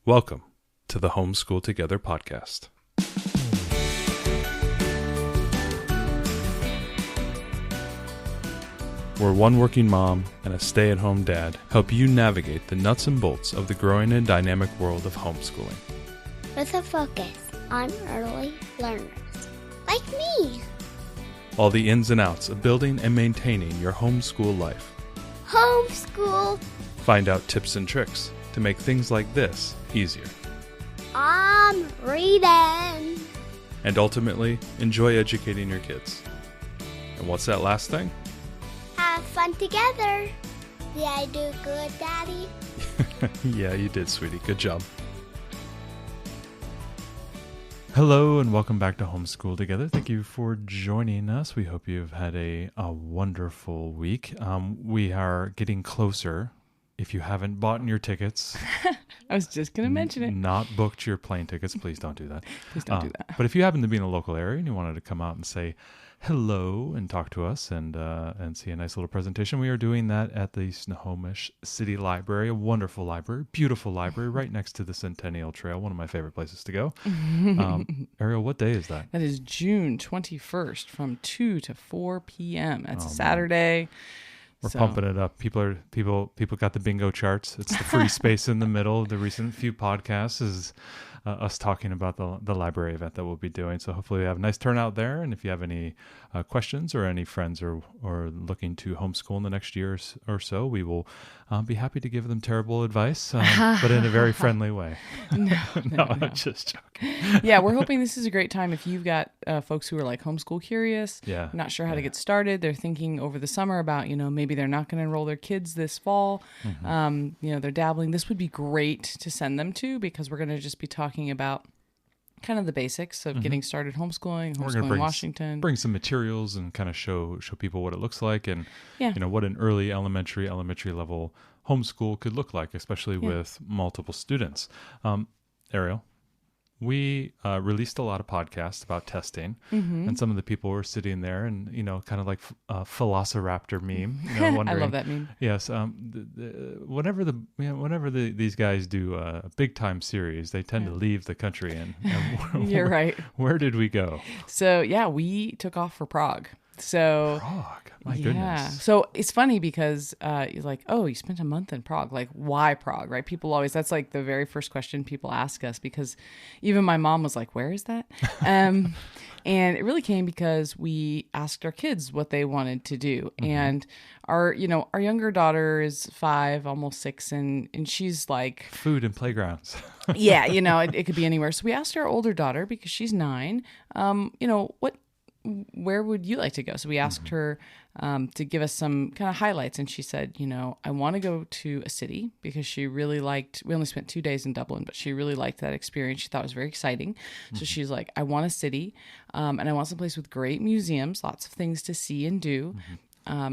Welcome to the Homeschool Together podcast. Where one working mom and a stay-at-home dad help you navigate the nuts and bolts of the growing and dynamic world of homeschooling. With a focus on early learners, like me. All the ins and outs of building and maintaining your homeschool life. Homeschool. Find out tips and tricks to make things like this easier. I'm reading. And ultimately, enjoy educating your kids. And what's that last thing? Have fun together. Did I do good, Daddy? Yeah, you did, sweetie. Good job. Hello and welcome back to Homeschool Together. Thank you for joining us. We hope you've had a wonderful week. We are getting closer. If you haven't bought your tickets, I was just going to mention it. Not booked your plane tickets, please don't do that. Please don't do that. But if you happen to be in a local area and you wanted to come out and say hello and talk to us and see a nice little presentation, we are doing that at the Snohomish City Library, a wonderful library, beautiful library right next to the Centennial Trail, one of my favorite places to go. Ariel, what day is that? That is June 21st from 2 to 4 p.m. That's a Saturday. Man. We're pumping it up. People got the bingo charts. It's the free space in the middle. The recent few podcasts is us talking about the library event that we'll be doing. So hopefully we have a nice turnout there. And if you have any questions or any friends or looking to homeschool in the next year or so, we will be happy to give them terrible advice, but in a very friendly way. No, I'm just joking. Yeah, we're hoping this is a great time if you've got folks who are like homeschool curious, not sure how to get started. They're thinking over the summer about, maybe they're not going to enroll their kids this fall. Mm-hmm. They're dabbling. This would be great to send them to because we're going to just be talking about kind of the basics of getting started homeschooling Washington. Bring some materials and kind of show people what it looks like and what an early elementary level homeschool could look like, especially with multiple students. Ariel, we released a lot of podcasts about testing, and some of the people were sitting there and, kind of like a Velociraptor meme. Wondering, I love that meme. Yes. Whenever these guys do a big time series, they tend to leave the country. And You're right. Where did we go? So, we took off for Prague. So Prague, my goodness. So it's funny because you're like, oh, you spent a month in Prague. Like, why Prague, right? That's like the very first question people ask us because even my mom was like, where is that? And it really came because we asked our kids what they wanted to do. Mm-hmm. And our younger daughter is 5, almost 6, and she's like... Food and playgrounds. Yeah, it could be anywhere. So we asked our older daughter, because she's 9, where would you like to go? So we asked her to give us some kind of highlights. And she said, I want to go to a city because she really liked, we only spent 2 days in Dublin, but she really liked that experience. She thought it was very exciting. So she's like, I want a city and I want some place with great museums, lots of things to see and do.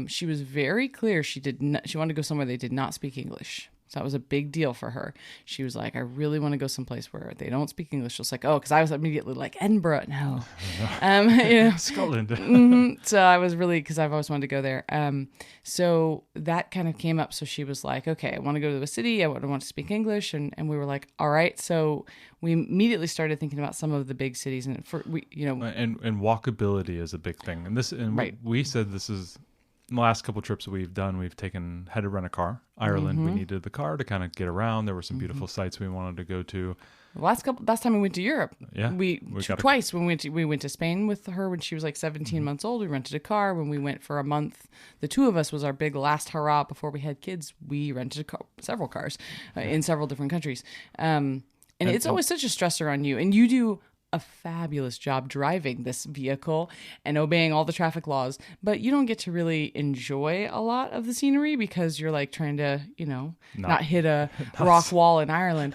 She was very clear. She wanted to go somewhere they did not speak English. So that was a big deal for her. She was like, I really want to go someplace where they don't speak English. She was like, oh, because I was immediately like, Edinburgh, no. Scotland. So I was really, because I've always wanted to go there. So that kind of came up. So she was like, okay, I want to go to a city. I want to speak English. And we were like, all right. So we immediately started thinking about some of the big cities. And and walkability is a big thing. And right. we said this is... The last couple of trips we've done, had to rent a car. Ireland, we needed the car to kind of get around. There were some beautiful sites we wanted to go to. Last time we went to Europe, we twice. When we went to Spain with her when she was like 17 months old. We rented a car. When we went for a month, the two of us was our big last hurrah before we had kids. We rented several cars in several different countries, and it's always such a stressor on you. And you do a fabulous job driving this vehicle and obeying all the traffic laws, but you don't get to really enjoy a lot of the scenery because you're like trying to, not hit a rock wall in Ireland.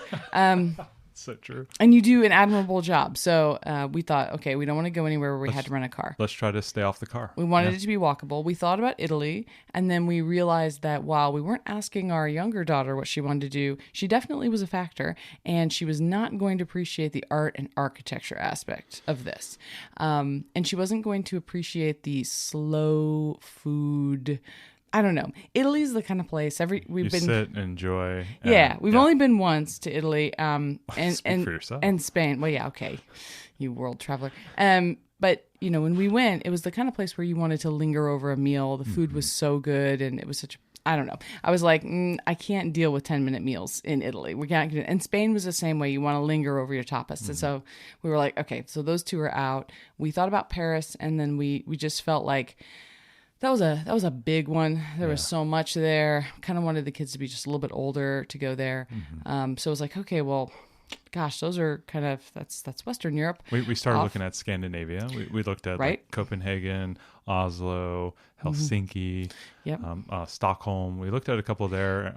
So true. And you do an admirable job. So we thought, okay, we don't want to go anywhere where we had to rent a car. Let's try to stay off the car. We wanted it to be walkable. We thought about Italy, and then we realized that while we weren't asking our younger daughter what she wanted to do, she definitely was a factor, and she was not going to appreciate the art and architecture aspect of this. And she wasn't going to appreciate the slow food I don't know. Italy's the kind of place we've been sit, enjoy. We've only been once to Italy, and Speak for yourself. and Spain. Well, yeah, okay, you world traveler. But when we went, it was the kind of place where you wanted to linger over a meal. The food was so good, and it was I don't know. I was like, I can't deal with 10-minute meals in Italy. We can't. And Spain was the same way. You want to linger over your tapas. And so we were like, okay, so those two are out. We thought about Paris, and then we just felt like that was a big one. There was so much there. Kind of wanted the kids to be just a little bit older to go there. So it was like, okay, well, gosh, those are kind of that's Western Europe. We started looking at Scandinavia. We looked at like Copenhagen, Oslo, Helsinki, Stockholm. We looked at a couple there.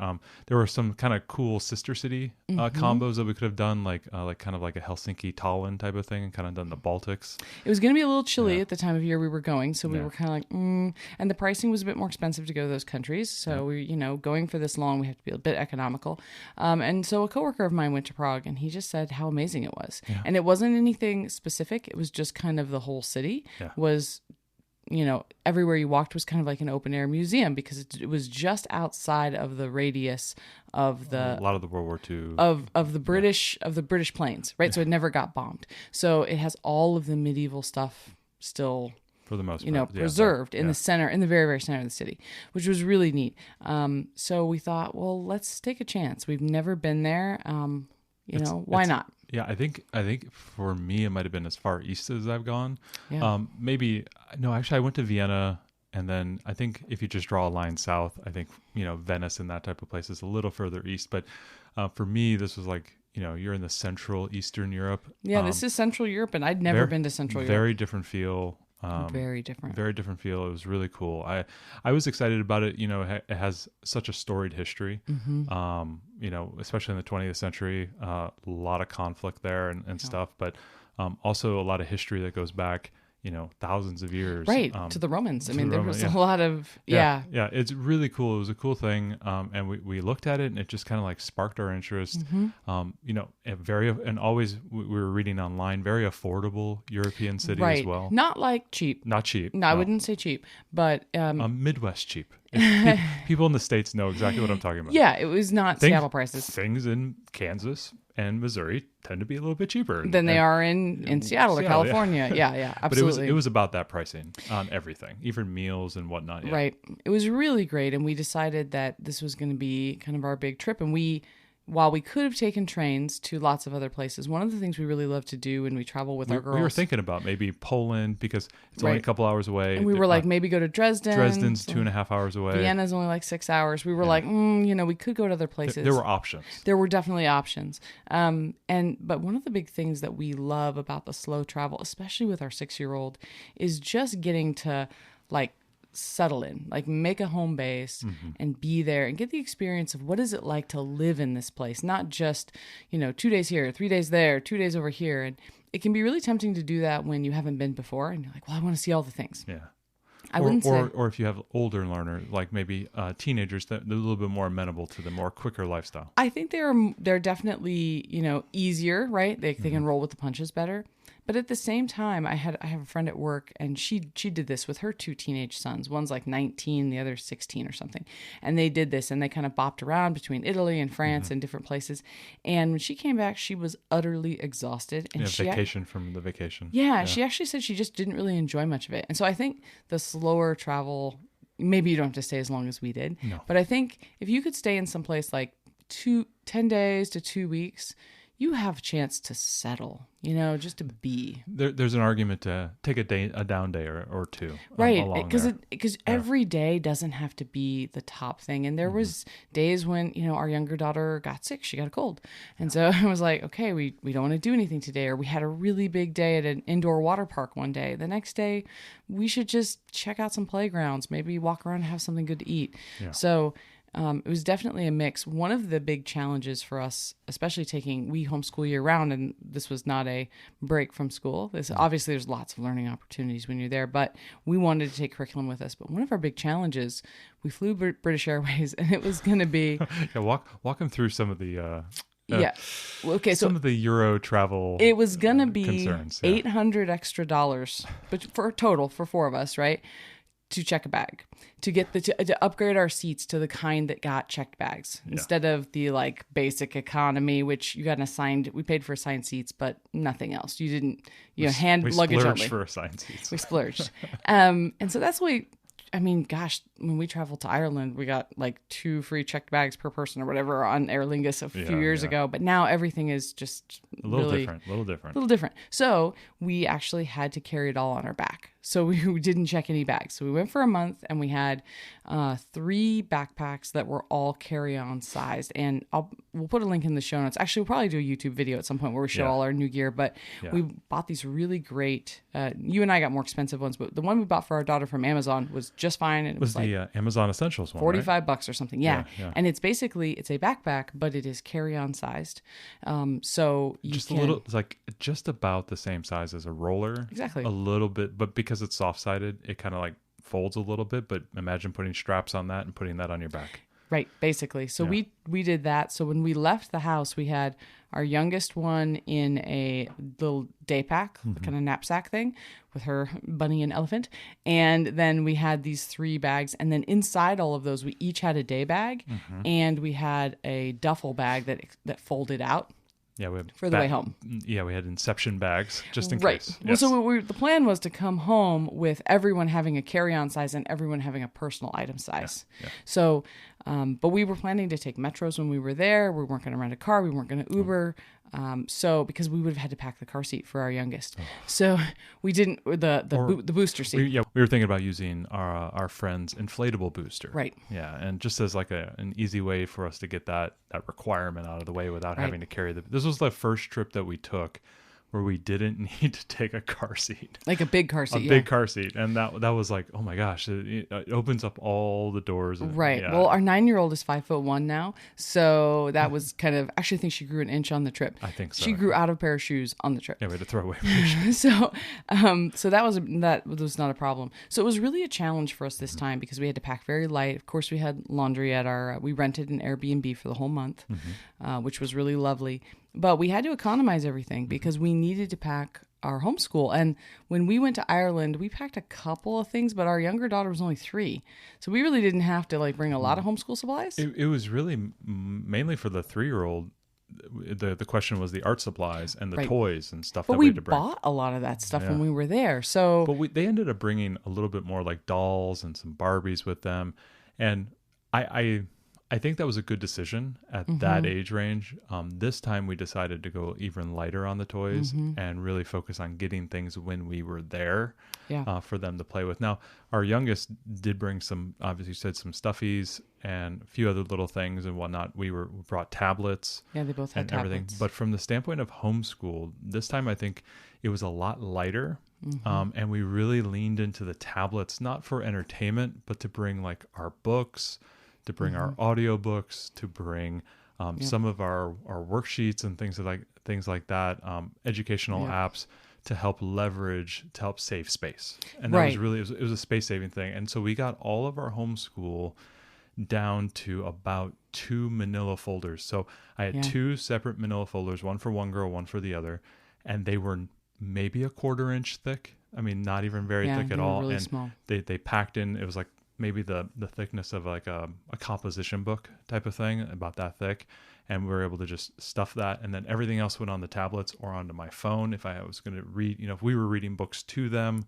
There were some kind of cool sister city combos that we could have done, like kind of like a Helsinki Tallinn type of thing, and kind of done the Baltics. It was going to be a little chilly at the time of year we were going, so we were kind of like, and the pricing was a bit more expensive to go to those countries. So we, going for this long, we have to be a bit economical. And so a coworker of mine went to Prague, and he just said how amazing it was. Yeah. And it wasn't anything specific. It was just kind of the whole city was, everywhere you walked was kind of like an open air museum, because it was just outside of the radius of a lot of the World War II of the British planes, right? So it never got bombed. So it has all of the medieval stuff still, for the most part, preserved in the center, in the very, very center of the city, which was really neat. So we thought, well, let's take a chance. We've never been there. Why not? Yeah, I think for me it might have been as far east as I've gone. Yeah. Actually I went to Vienna, and then I think if you just draw a line south, I think Venice and that type of place is a little further east. But for me, this was like you're in the Central Eastern Europe. Yeah, this is Central Europe, and I'd never been to Central Europe. Very different feel. Very different. Very different feel. It was really cool. I was excited about it. It has such a storied history. Especially in the 20th century, a lot of conflict there and stuff, but also a lot of history that goes back, thousands of years. Right, to the Romans. I mean, there was a lot of, Yeah, it's really cool. It was a cool thing. And we looked at it, and it just kind of like sparked our interest. And always we were reading online, very affordable European city as well. Not like cheap. Not cheap. No, I wouldn't say cheap, but... Midwest cheap. People in the States know exactly what I'm talking about. Yeah, it was not Seattle prices. Things in Kansas and Missouri tend to be a little bit cheaper than they are in Seattle or California. Yeah, absolutely. But it was about that pricing on everything, even meals and whatnot. Yeah. Right. It was really great, and we decided that this was going to be kind of our big trip. And while we could have taken trains to lots of other places, one of the things we really love to do when we travel with our girls... We were thinking about maybe Poland, because it's only a couple hours away. And we were like, maybe go to Dresden. Dresden's 2.5 hours away. Vienna's only like 6 hours. We were like, we could go to other places. There were options. There were definitely options. But one of the big things that we love about the slow travel, especially with our 6-year-old, is just getting to settle in, make a home base and be there and get the experience of what is it like to live in this place, not just 2 days here, 3 days there, 2 days over here. And it can be really tempting to do that when you haven't been before, and you're like, well, I want to see all the things. Yeah. Or if you have older learners, like maybe teenagers, that they're a little bit more amenable to the more quicker lifestyle. I think they're definitely easier, right? They can roll with the punches better. But at the same time, I have a friend at work, and she did this with her 2 teenage sons. One's like 19, the other's 16 or something. And they did this, and they kind of bopped around between Italy and France and different places. And when she came back, she was utterly exhausted. And vacation from the vacation. Yeah, she actually said she just didn't really enjoy much of it. And so I think the slower travel, maybe you don't have to stay as long as we did. No. But I think if you could stay in some place like 10 days to 2 weeks, you have a chance to settle, just to be. There's an argument to take a down day or two. Right, because every day doesn't have to be the top thing. And there was days when, our younger daughter got sick. She got a cold. And so I was like, okay, we don't want to do anything today. Or we had a really big day at an indoor water park one day. The next day, we should just check out some playgrounds, maybe walk around and have something good to eat. Yeah. So... it was definitely a mix. One of the big challenges for us, especially we homeschool year round, and this was not a break from school. Obviously, there's lots of learning opportunities when you're there, but we wanted to take curriculum with us. But one of our big challenges, we flew British Airways, and it was going to be... walk them through some of the... some of the Euro travel. It was gonna be concerns, $800 extra, but for total for 4 of us, right? to check a bag, to get to upgrade our seats to the kind that got checked bags instead of the like basic economy, which you got we paid for assigned seats, but nothing else. You didn't, hand luggage only. We splurged for assigned seats. We splurged. And so that's why, I mean, gosh, when we traveled to Ireland, we got like 2 free checked bags per person or whatever on Aer Lingus a few years ago. But now everything is just a little different. So we actually had to carry it all on our back. So we didn't check any bags. So we went for a month and we had 3 backpacks that were all carry-on sized. And we'll put a link in the show notes. Actually, we'll probably do a YouTube video at some point where we show all our new gear. But we bought these really great, you and I got more expensive ones, but the one we bought for our daughter from Amazon was just fine. And it was like the Amazon Essentials one, $45 or something. Yeah. And it's basically, it's a backpack, but it is carry-on sized. So you a little, it's like just about the same size as a roller. Exactly. A little bit, but because it's soft-sided, it kind of like folds a little bit, but imagine putting straps on that and putting that on your back. Right, basically. So we did that. So when we left the house, we had our youngest one in a little day pack, kind of knapsack thing with her bunny and elephant. And then we had these 3 bags. And then inside all of those, we each had a day bag and we had a duffel bag that folded out. Yeah, we had for the way home. Yeah, we had inception bags just in right. case. Well, so the plan was to come home with everyone having a carry-on size and everyone having a personal item size. Yeah. So, but we were planning to take metros when we were there. We weren't going to rent a car. We weren't going to Uber. So because we would have had to pack the car seat for our youngest, so we didn't the booster seat. We were thinking about using our friend's inflatable booster. Right. Yeah, and just as like an easy way for us to get that requirement out of the way without having to carry This was the first trip that we took where we didn't need to take a car seat. Like a big car seat. Big car seat. And that was like, oh my gosh, it opens up all the doors. Right. Yeah. Well, our 9-year-old is 5'1" now. So that was kind of, actually I think she grew an inch on the trip. I think so. She grew out of a pair of shoes on the trip. Yeah, we had to throw away. So that was not a problem. So it was really a challenge for us this time because we had to pack very light. Of course, we had laundry we rented an Airbnb for the whole month, which was really lovely. But we had to economize everything because we needed to pack our homeschool. And when we went to Ireland, we packed a couple of things, but our younger daughter was only 3. So we really didn't have to like bring a lot of homeschool supplies. It was really mainly for the 3-year-old. The question was the art supplies and the toys and stuff that we had to bring. But we bought a lot of that stuff when we were there. So, but they ended up bringing a little bit more like dolls and some Barbies with them. And I think that was a good decision at that age range. This time we decided to go even lighter on the toys and really focus on getting things when we were there for them to play with. Now, our youngest did bring some, obviously said some stuffies and a few other little things and whatnot. We brought tablets. Yeah, they both had tablets. Everything. But from the standpoint of homeschool, this time I think it was a lot lighter. And we really leaned into the tablets, not for entertainment, but to bring like our books, to bring our audiobooks, to bring some of our worksheets and things like that, educational apps to help save space. And that was really, it was a space saving thing. And so we got all of our homeschool down to about 2 manila folders. So I had 2 separate manila folders, one for one girl, one for the other. And they were maybe a 1/4 inch thick. I mean, not even very thick at all. Really and small. They packed in, it was like maybe the thickness of like a composition book type of thing, about that thick. And we were able to just stuff that. And then everything else went on the tablets or onto my phone. If I was going to read, if we were reading books to them,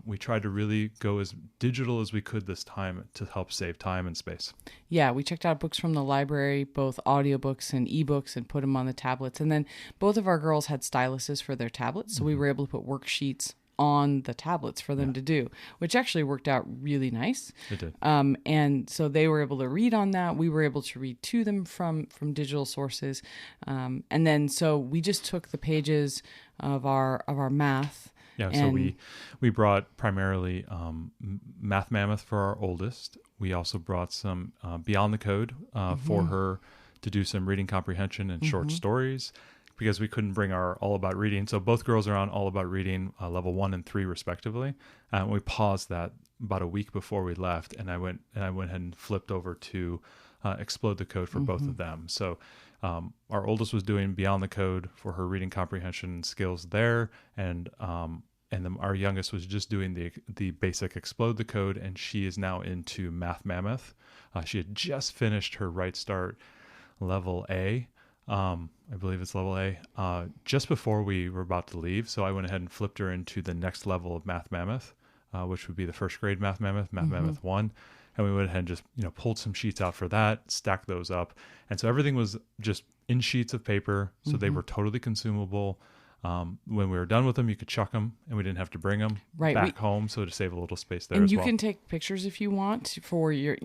we tried to really go as digital as we could this time to help save time and space. Yeah, we checked out books from the library, both audiobooks and ebooks, and put them on the tablets. And then both of our girls had styluses for their tablets. So we were able to put worksheets on the tablets for them to do, which actually worked out really nice. It did. And so they were able to read on that. We were able to read to them from digital sources. And then so we just took the pages of our math. Yeah, so we brought primarily Math Mammoth for our oldest. We also brought some Beyond the Code for her to do some reading comprehension and short stories, because we couldn't bring our All About Reading. So both girls are on All About Reading level 1 and 3 respectively. We paused that about a week before we left, and I went ahead and flipped over to Explode the Code for both of them. So our oldest was doing Beyond the Code for her reading comprehension skills there, and our youngest was just doing the basic Explode the Code, and she is now into Math Mammoth. She had just finished her Right Start level A. I believe it's level A, just before we were about to leave. So I went ahead and flipped her into the next level of Math Mammoth, which would be the first grade Math Mammoth, Mammoth 1. And we went ahead and just, pulled some sheets out for that, stacked those up. And so everything was just in sheets of paper. So they were totally consumable. When we were done with them, you could chuck them, and we didn't have to bring them back home. So to save a little space there, and as you well. can take pictures if you want for your,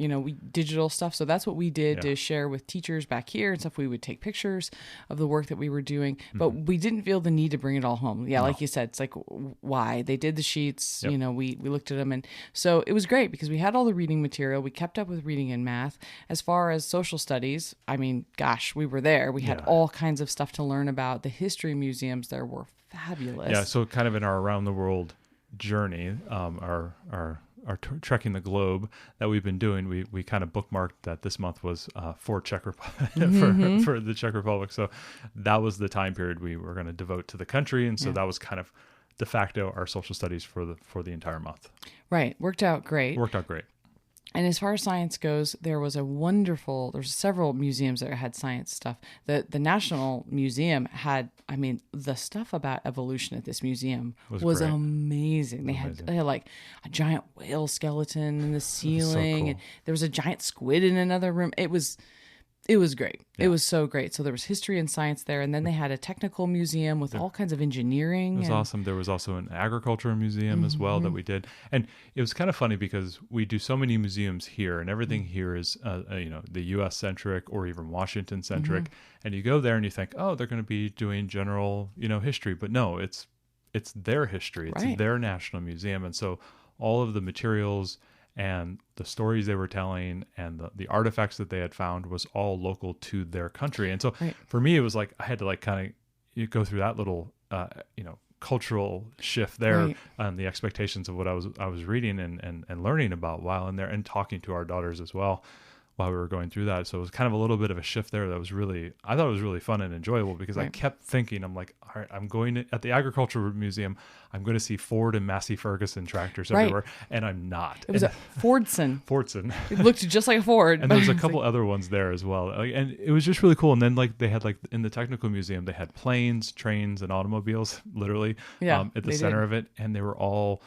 digital stuff. So that's what we did to share with teachers back here and stuff. We would take pictures of the work that we were doing, but we didn't feel the need to bring it all home. Yeah, like you said, it's like, why? They did the sheets. Yep. We looked at them, and so it was great because we had all the reading material. We kept up with reading and math. As far as social studies, I mean, gosh, we were there. We had all kinds of stuff to learn about. The history museums there were fabulous. Yeah, so kind of in our around the world journey, our trekking the globe that we've been doing, we kind of bookmarked that this month was for Czech Republic, for the Czech Republic. So that was the time period we were going to devote to the country, and so that was kind of de facto our social studies for the entire month. Right, worked out great. And as far as science goes, there's several museums that had science stuff. The National Museum had, the stuff about evolution at this museum was amazing. They had like a giant whale skeleton in the ceiling. So cool. And there was a giant squid in another room. It was great. Yeah. It was so great. So there was history and science there. And then they had a technical museum with all kinds of engineering. It was awesome. There was also an agriculture museum as well that we did. And it was kind of funny because we do so many museums here, and everything here is, the U.S. centric or even Washington centric. And you go there and you think, oh, they're going to be doing general, history. But no, it's their history. It's their national museum. And so all of the materials and the stories they were telling and the artifacts that they had found was all local to their country. And so for me, it was like I had to like kind of go through that little, cultural shift there on the expectations of what I was reading and learning about while in there, and talking to our daughters as well while we were going through that. So it was kind of a little bit of a shift there that was I thought it was really fun and enjoyable because I kept thinking, I'm like, all right, I'm going at the Agriculture Museum, I'm going to see Ford and Massey Ferguson tractors everywhere, and I'm not. It was a Fordson. It looked just like a Ford. And there was a couple other ones there as well. And it was just really cool. And then they had in the Technical Museum, they had planes, trains, and automobiles literally at the center of it. And they were all,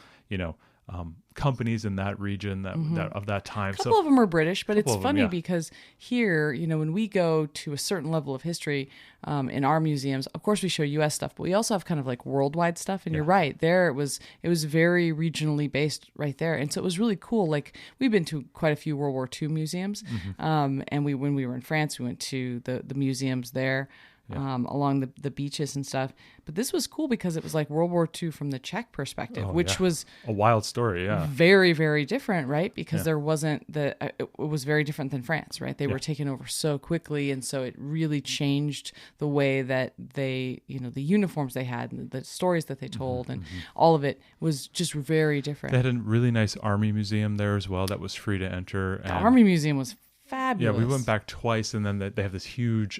companies in that region that of that time. A couple of them are British, but it's funny because here, when we go to a certain level of history in our museums, of course we show U.S. stuff, but we also have kind of like worldwide stuff. And you're right, there it was very regionally based right there, and so it was really cool. Like we've been to quite a few World War II museums, and when we were in France, we went to the museums there. Along the beaches and stuff. But this was cool because it was like World War II from the Czech perspective, which was a wild story. Yeah. Very, very different, right? Because there wasn't it was very different than France, right? They were taken over so quickly. And so it really changed the way that they, the uniforms they had and the stories that they told and all of it was just very different. They had a really nice Army museum there as well that was free to enter. The Army museum was fabulous. Yeah, we went back twice, and then they have this huge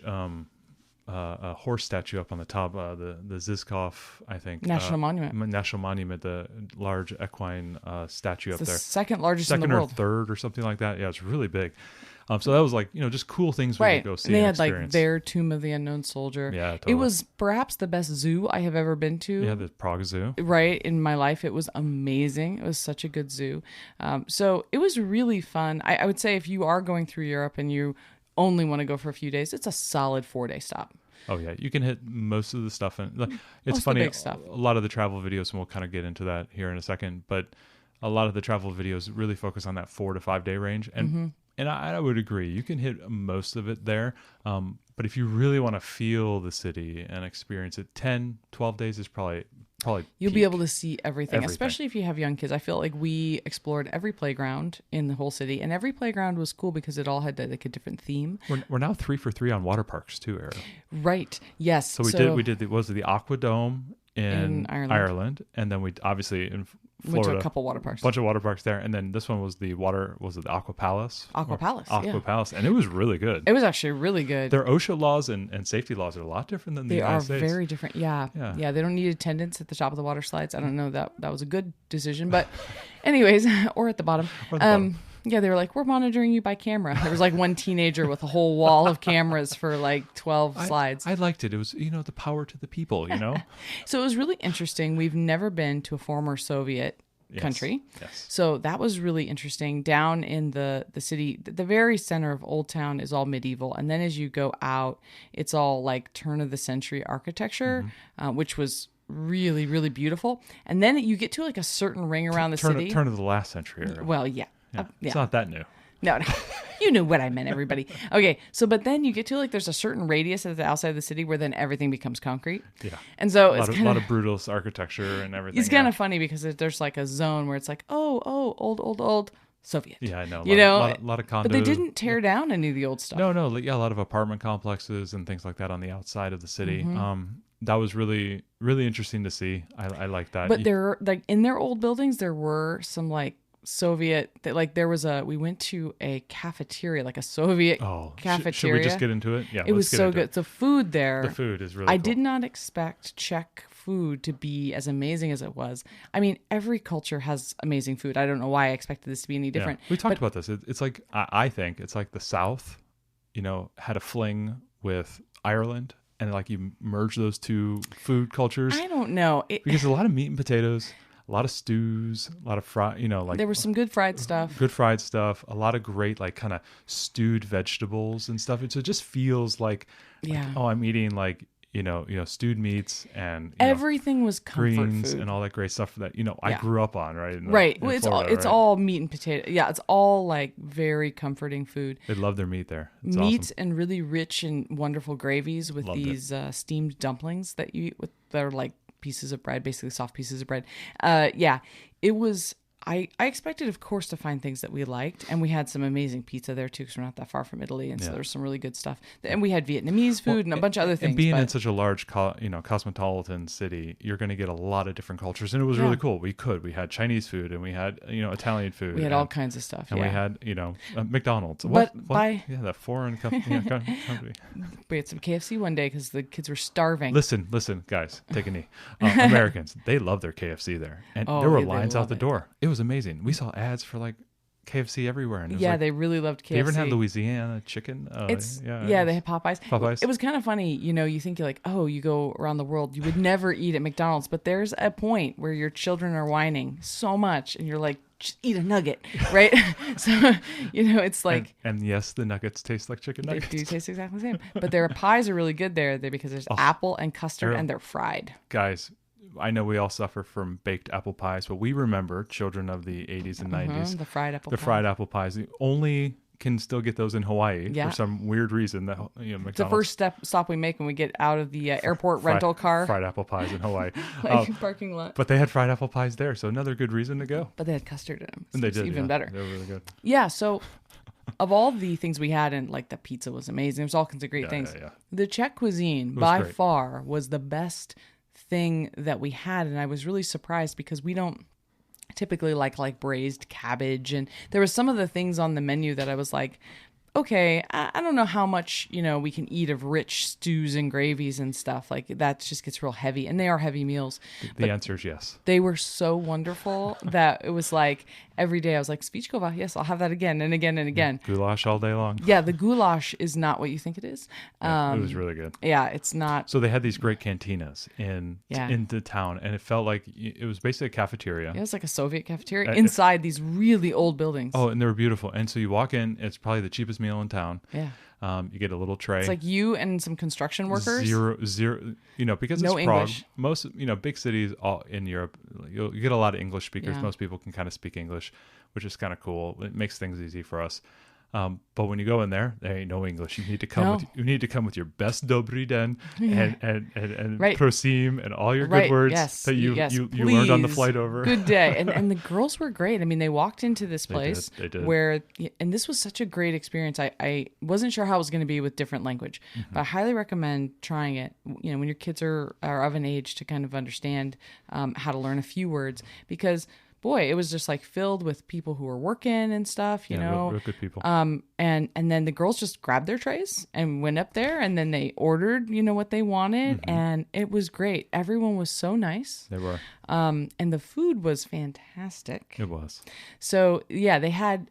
a horse statue up on the top, the Zizkov, I think. National Monument, the large equine statue up there. Second largest in the world. Second or third or something like that. Yeah, it's really big. So that was like, just cool things we could go see. And they had experience. Like their Tomb of the Unknown Soldier. Yeah, totally. It was perhaps the best zoo I have ever been to. Yeah, the Prague Zoo. Right, in my life. It was amazing. It was such a good zoo. So it was really fun. I would say if you are going through Europe and you only want to go for a few days, it's a solid 4-day stop. Oh yeah, you can hit most of the stuff. And it's funny, big stuff. A lot of the travel videos, and we'll kind of get into that here in a second, but a lot of the travel videos really focus on that 4 to 5 day range. And and I would agree, you can hit most of it there. But if you really want to feel the city and experience it, 10, 12 days is probably you'll be able to see everything, especially if you have young kids. I feel like we explored every playground in the whole city, and every playground was cool because it all had like a different theme. We're now 3 for 3 on water parks too, Ariel. Right. Yes. So we did the Aqua Dome in Ireland, and then we obviously Went to Florida. a couple water parks. Bunch of water parks there, and then this one was the Aqua Palace? Aqua Palace, Aqua Palace, and it was really good. It was actually really good. Their OSHA laws and safety laws are a lot different than the United States. They are very different. Yeah. They don't need attendance at the top of the water slides. I don't know that was a good decision, but anyways, or at the bottom. Yeah, they were like, we're monitoring you by camera. There was like one teenager with a whole wall of cameras for like 12 slides. I liked it. It was, the power to the people, So it was really interesting. We've never been to a former Soviet country. Yes. So that was really interesting. Down in the city, the very center of Old Town is all medieval. And then as you go out, it's all like turn of the century architecture, which was really, really beautiful. And then you get to like a certain ring around the city. Turn of the last century. Well, yeah. It's not that new. No. You knew what I meant, everybody. Okay, so but then you get to like there's a certain radius at the outside of the city where then everything becomes concrete. Yeah. And so a lot of brutalist architecture and everything. It's kind of funny because there's like a zone where it's like, old Soviet. Yeah, I know. A lot of condos. But they didn't tear down any of the old stuff. No. A lot of apartment complexes and things like that on the outside of the city. That was really, really interesting to see. I like that. But there, like in their old buildings, there were some like Soviet, we went to a cafeteria, like a Soviet cafeteria. Should we just get into it? Yeah, it was so good. The food there. The food is really cool. I did not expect Czech food to be as amazing as it was. I mean, every culture has amazing food. I don't know why I expected this to be any different. We talked about this. It's like, I think it's like the South, had a fling with Ireland, and like you merge those two food cultures. I don't know. Because a lot of meat and potatoes, a lot of stews, a lot of there was some good fried stuff. A lot of great like kind of stewed vegetables and stuff. So it just feels like I'm eating like stewed meats and everything was comfort greens food and all that great stuff that I grew up on, right? Right. Well, it's all meat and potato. Yeah, it's all like very comforting food. They love their meat there. It's meat awesome. And really rich and wonderful gravies with these steamed dumplings that you eat with. They're like pieces of bread, basically soft pieces of bread. It was. I expected, of course, to find things that we liked, and we had some amazing pizza there too, because we're not that far from Italy, and so there's some really good stuff. And we had Vietnamese food and a bunch of other things. And being in such a large, cosmopolitan city, you're going to get a lot of different cultures, and it was really cool. We had Chinese food, and we had Italian food. We had all kinds of stuff, and we had McDonald's. That foreign company. We had some KFC one day because the kids were starving. Listen, guys, take a knee. Americans, they love their KFC there, and there were lines out the door. It was amazing. We saw ads for like KFC everywhere, and they really loved KFC. They even had Louisiana chicken. They had Popeyes. It was kind of funny, you think you're like, you go around the world, you would never eat at McDonald's, but there's a point where your children are whining so much, and you're like, just eat a nugget, right? So it's like, and yes, the nuggets taste like chicken nuggets. They do taste exactly the same, but their pies are really good there because there's apple and custard, and they're fried. Guys, I know we all suffer from baked apple pies, but we remember, children of the 80s and 90s, the fried apple pies. The only can still get those in Hawaii for some weird reason. That McDonald's. It's the first stop we make when we get out of the airport rental car. Fried apple pies in Hawaii, parking lot. But they had fried apple pies there, so another good reason to go. But they had custard in them. So and they did, even better. They were really good. Yeah. So, of all the things we had, and like the pizza was amazing. There's all kinds of great things. Yeah. The Czech cuisine by far was the best thing that we had, and I was really surprised because we don't typically like braised cabbage, and there was some of the things on the menu that I was like, okay, I don't know how much we can eat of rich stews and gravies and stuff. Like that just gets real heavy, and they are heavy meals. The answer is yes. They were so wonderful that it was like every day I was like, Svíčková, yes, I'll have that again and again and again. Goulash all day long. Yeah, the goulash is not what you think it is. It was really good. Yeah, it's not. So they had these great cantinas in the town, and it felt like it was basically a cafeteria. It was like a Soviet cafeteria inside these really old buildings. Oh, and they were beautiful. And so you walk in, it's probably the cheapest meal in town. Yeah. You get a little tray. It's like you and some construction workers. Zero, because no it's Prague. English. Most, big cities all in Europe, you get a lot of English speakers. Yeah. Most people can kind of speak English, which is kind of cool. It makes things easy for us. But when you go in there ain't no English. You need to come with your best dobry den and prosim and all your good words that you learned on the flight over. Good day. And the girls were great. I mean, they walked into this place they did. where, and this was such a great experience. I wasn't sure how it was going to be with different language, but I highly recommend trying it. When your kids are of an age to kind of understand how to learn a few words, because boy, it was just like filled with people who were working and stuff, you know. Real good people. And then the girls just grabbed their trays and went up there, and then they ordered, you know, what they wanted, and it was great. Everyone was so nice. They were. And the food was fantastic. It was. So yeah, they had,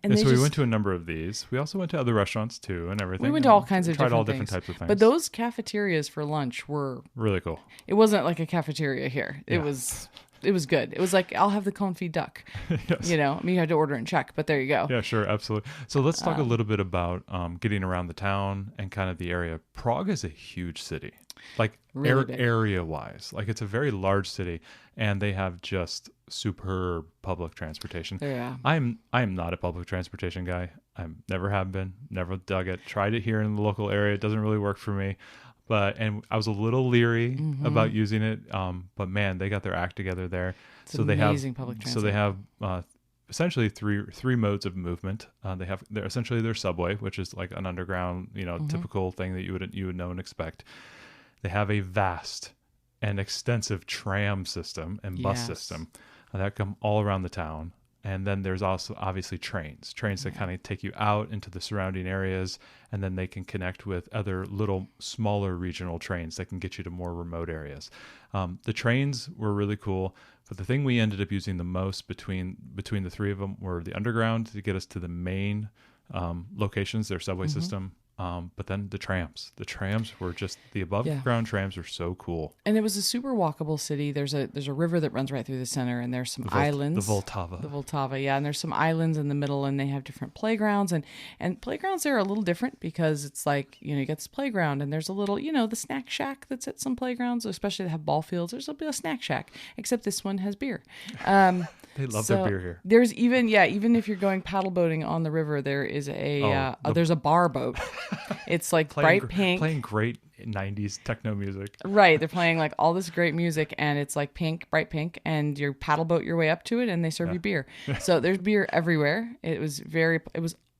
and so we went to a number of these. We also went to other restaurants too, and everything. We went to all kinds of tried all different different types of things. But those cafeterias for lunch were really cool. It wasn't like a cafeteria here. It Yeah. was good. It was like, I'll have the confit duck. Yes. You know, I mean, you had to order and check, but there you go. Yeah, sure, absolutely. So let's talk a little bit about getting around the town and kind of the area. Prague is a huge city, like Really big. area-wise. Like it's a very large city, and they have just superb public transportation. Yeah. I am not a public transportation guy. I never have been, never dug it. Tried it here in the local area. It doesn't really work for me. And I was a little leery about using it. But man, they got their act together there. It's amazing public transit. So they have essentially three modes of movement. They're essentially their subway, which is like an underground, you know, typical thing that you would know and expect. They have a vast and extensive tram system and bus system that come all around the town. And then there's also obviously trains that kind of take you out into the surrounding areas, and then they can connect with other little smaller regional trains that can get you to more remote areas. The trains were really cool, but the thing we ended up using the most between the three of them were the underground to get us to the main locations, their subway system. But then the trams were just, the above ground trams were so cool. And it was a super walkable city. There's a river that runs right through the center, and there's some islands. The Vltava, yeah. And there's some islands in the middle, and they have different playgrounds, and playgrounds there are a little different because it's like, you know, you get this playground, and there's a little, you know, the snack shack that's at some playgrounds, especially they have ball fields. There's a bit of snack shack, except this one has beer. They love their beer here. There's even if you're going paddle boating on the river, there is there's a bar boat. It's like bright pink. Playing great 90s techno music. Right. They're playing like all this great music, and it's like pink, bright pink, and you paddle boat your way up to it, and they serve you beer. So there's beer everywhere. It was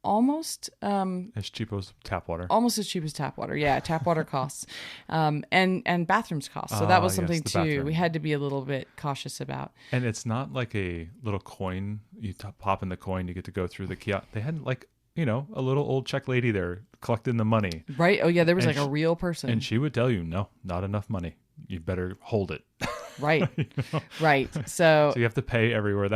almost as cheap as tap water. Almost as cheap as tap water. Yeah, tap water costs. And bathrooms cost. So that was something too bathroom. We had to be a little bit cautious about. And it's not like a little coin. You pop in the coin, you get to go through the kiosk. They had like, you know, a little old Czech lady there collecting the money. Right. Oh yeah, there was like a real person. And she would tell you, no, not enough money. You better hold it. Right. You know? Right. So you have to pay everywhere.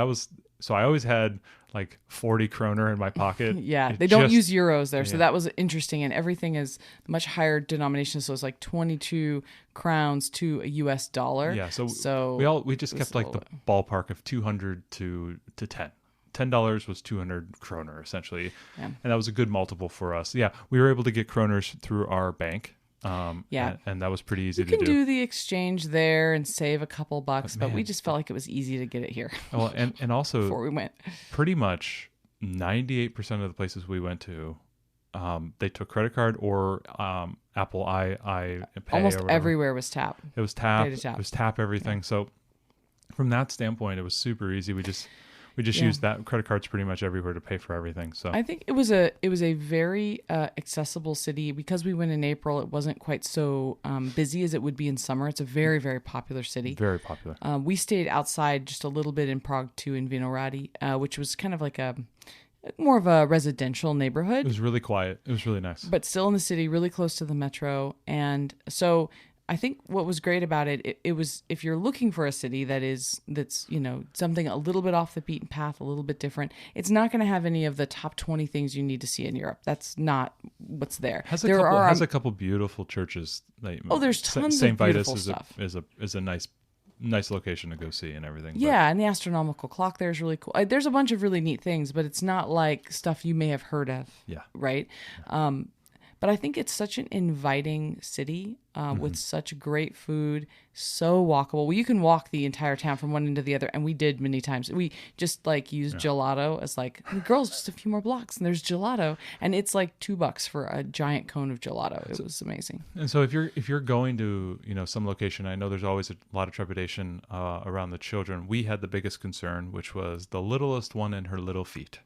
So I always had like 40 kroner in my pocket. Yeah, they don't use euros there. So that was interesting. And everything is much higher denomination. So it's like 22 crowns to a US dollar. Yeah. So we just kept like the ballpark of 200 to 10. $10 was 200 kroner essentially. Yeah. And that was a good multiple for us. Yeah. We were able to get kroners through our bank. And that was pretty easy to do. You can do the exchange there and save a couple bucks, but we just felt like it was easy to get it here. Well, and also before we went, pretty much 98% of the places we went to, they took credit card or Apple iPay. Almost everywhere was tap. It was tap. It was tap everything. Yeah. So from that standpoint, it was super easy. We just used that. Credit cards pretty much everywhere to pay for everything. So I think it was a very accessible city because we went in April. It wasn't quite so busy as it would be in summer. It's a very, very popular city. Very popular. We stayed outside just a little bit in Prague too, in Vinohrady, which was kind of like more of a residential neighborhood. It was really quiet. It was really nice. But still in the city, really close to the metro. And so I think what was great about it was, if you're looking for a city that's, you know, something a little bit off the beaten path, a little bit different, it's not going to have any of the top 20 things you need to see in Europe. That's not what's there. Has a couple beautiful churches. There's tons of beautiful stuff. Is a nice location to go see and everything. Yeah, and the astronomical clock there is really cool. There's a bunch of really neat things, but it's not like stuff you may have heard of. Yeah. Right? Yeah. But I think it's such an inviting city with such great food, so walkable. Well, you can walk the entire town from one end to the other, and we did many times. We just like used gelato as like, girls, just a few more blocks, and there's gelato, and it's like $2 for a giant cone of gelato. It was amazing. And so if you're going to, you know, some location, I know there's always a lot of trepidation around the children. We had the biggest concern, which was the littlest one and her little feet,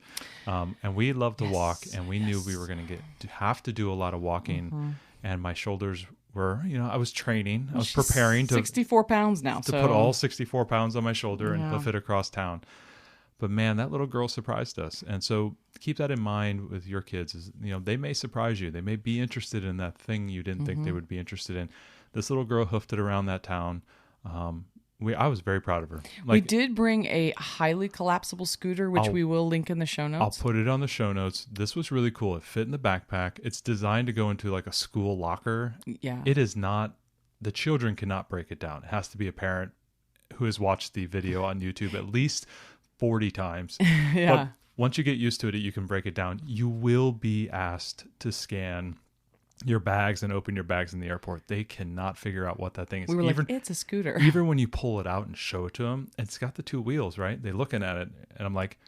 and we love to walk, and we knew we were going to have to do a lot of walking, and my shoulders were, I was training. I was preparing to 64 pounds now. To put all 64 pounds on my shoulder and hoof it across town. But man, that little girl surprised us. And so keep that in mind with your kids is, they may surprise you. They may be interested in that thing you didn't think they would be interested in. This little girl hoofed it around that town. I was very proud of her. We did bring a highly collapsible scooter, which we will link in the show notes. I'll put it on the show notes. This was really cool. It fit in the backpack. It's designed to go into like a school locker. Yeah. It is not, the children cannot break it down. It has to be a parent who has watched the video on YouTube at least 40 times. Yeah. But once you get used to it, you can break it down. You will be asked to scan your bags and open your bags in the airport. They cannot figure out what that thing is. We were like, it's a scooter. Even when you pull it out and show it to them, it's got the 2 wheels, right? They're looking at it, and I'm like,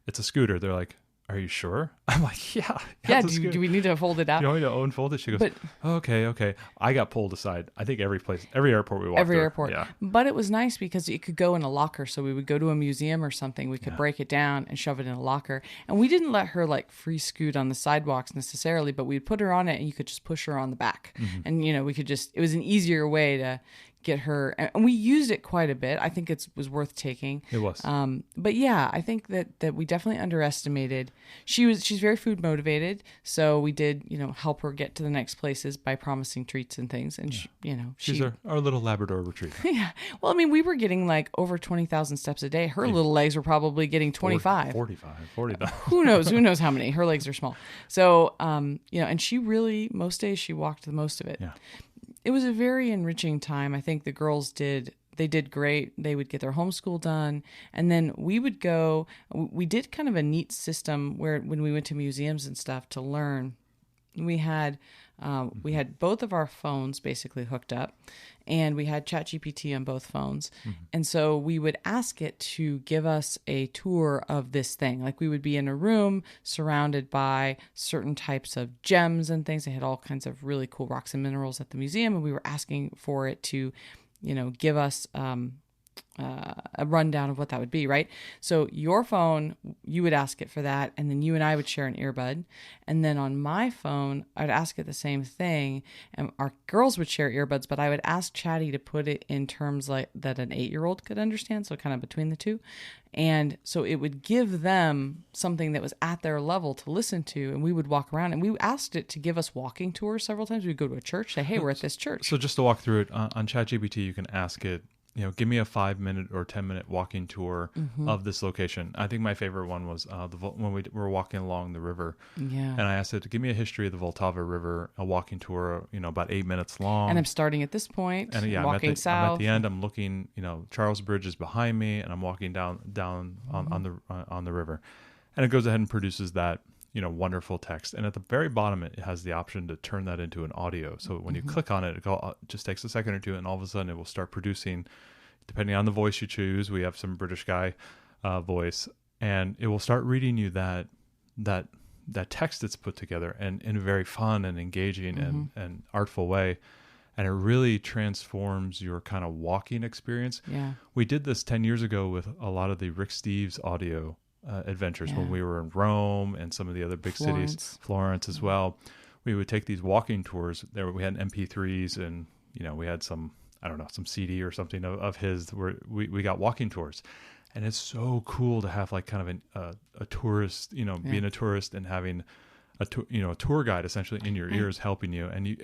it's a scooter. They're like, are you sure? I'm like, yeah. Yeah, do we need to fold it out? You want me to unfold it? She goes, okay. I got pulled aside. I think every airport we walked Every through. airport. Yeah. But it was nice because it could go in a locker. So we would go to a museum or something. We could break it down and shove it in a locker. And we didn't let her like free scoot on the sidewalks necessarily, but we'd put her on it and you could just push her on the back. Mm-hmm. And, we could it was an easier way to get her, and we used it quite a bit. I think it was worth taking. It was. But yeah, I think that we definitely underestimated. She's very food motivated, so we did, help her get to the next places by promising treats and things. And she's our little Labrador retriever. Yeah. Well, I mean, we were getting like over 20,000 steps a day. Her little legs were probably getting 25. 45. Who knows how many? Her legs are small. So, and she really, most days she walked the most of it. Yeah. It was a very enriching time. I think the girls did great. They would get their homeschool done. And then we did kind of a neat system where when we went to museums and stuff to learn, we had both of our phones basically hooked up, and we had ChatGPT on both phones. Mm-hmm. And so we would ask it to give us a tour of this thing. Like we would be in a room surrounded by certain types of gems and things. They had all kinds of really cool rocks and minerals at the museum, and we were asking for it to, give us a rundown of what that would be, right? So your phone, you would ask it for that, and then you and I would share an earbud. And then on my phone, I'd ask it the same thing, and our girls would share earbuds, but I would ask Chatty to put it in terms like that an 8-year-old could understand, so kind of between the two. And so it would give them something that was at their level to listen to, and we would walk around, and we asked it to give us walking tours several times. We'd go to a church, say, hey, we're at this church. So just to walk through it, on ChatGPT, you can ask it, give me a 5-minute or 10-minute walking tour of this location. I think my favorite one was when we were walking along the river. Yeah. And I asked it to give me a history of the Vltava River, a walking tour, about 8 minutes long. And I'm starting at this point, and walking south. I'm at the end. I'm looking, Charles Bridge is behind me, and I'm walking down on the river. And it goes ahead and produces that, wonderful text. And at the very bottom, it has the option to turn that into an audio. So when you click on it, it just takes a second or two, and all of a sudden it will start producing, depending on the voice you choose. We have some British guy voice, and it will start reading you that text that's put together, and in a very fun and engaging and artful way. And it really transforms your kind of walking experience. Yeah. We did this 10 years ago with a lot of the Rick Steves audio adventures when we were in Rome and some of the other big cities, Florence as well. We would take these walking tours. There we had MP3s, and we had some CD or something of his where we got walking tours. And it's so cool to have like kind of a tourist, being a tourist and having a tour guide essentially in your ears helping you. And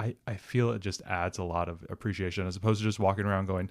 I feel it just adds a lot of appreciation as opposed to just walking around going,